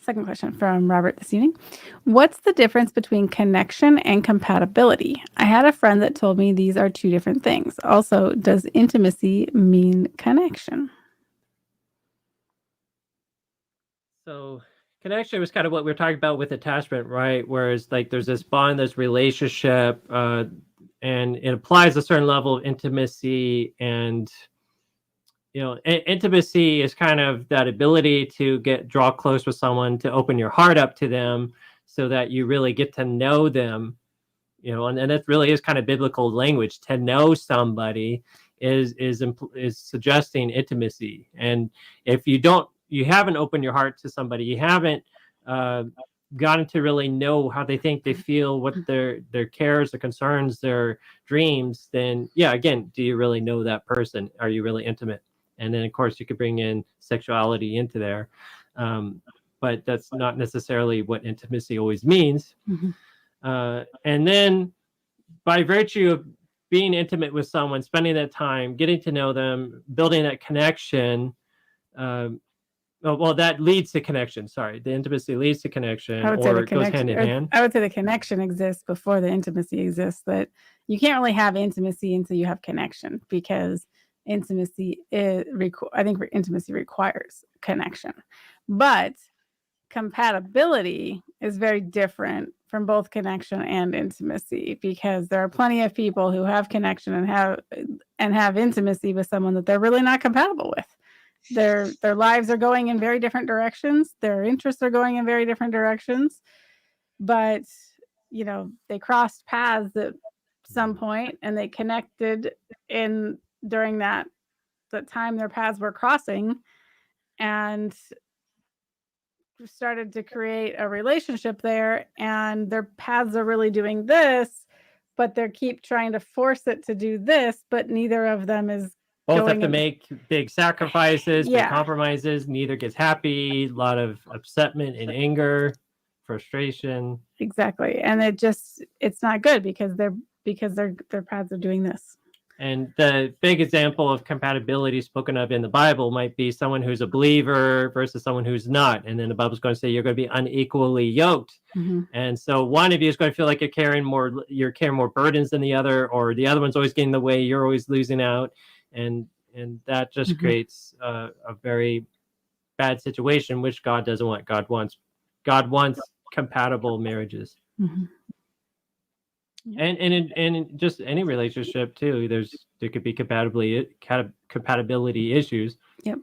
Second question from Robert this evening. What's the difference between connection and compatibility? I had a friend that told me these are two different things. Also, does intimacy mean connection? So connection was kind of what we were talking about with attachment, right? Whereas like there's this bond, this relationship, and it applies a certain level of intimacy. And intimacy is kind of that ability to draw close with someone, to open your heart up to them so that you really get to know them. And it really is kind of biblical language. To know somebody is suggesting intimacy. And if you haven't opened your heart to somebody, you haven't gotten to really know how they think, they feel, what their cares, their concerns, their dreams, then again, do you really know that person? Are you really intimate? And then of course you could bring in sexuality into there, but that's not necessarily what intimacy always means. Mm-hmm. And then by virtue of being intimate with someone, spending that time, getting to know them, building that connection, that leads to connection. Sorry, the intimacy leads to connection, or goes hand in hand. I would say the connection exists before the intimacy exists. That you can't really have intimacy until you have connection, because intimacy intimacy requires connection. But compatibility is very different from both connection and intimacy, because there are plenty of people who have connection and have intimacy with someone that they're really not compatible with. Their lives are going in very different directions. Their interests are going in very different directions. But, they crossed paths at some point and they connected during that time their paths were crossing, and started to create a relationship there, and their paths are really doing this, but they keep trying to force it to do this, but neither of them is both have to make big sacrifices, big compromises. Neither gets happy. A lot of upsetment and anger, frustration. Exactly. And it's not good because their paths are doing this. And the big example of compatibility spoken of in the Bible might be someone who's a believer versus someone who's not. And then the Bible's going to say you're going to be unequally yoked. Mm-hmm. And so one of you is going to feel like you're carrying more burdens than the other, or the other one's always getting in the way, you're always losing out. And that just creates a very bad situation, which God doesn't want. God wants compatible marriages. Mm-hmm. And in just any relationship too, there could be compatibility issues. Yep.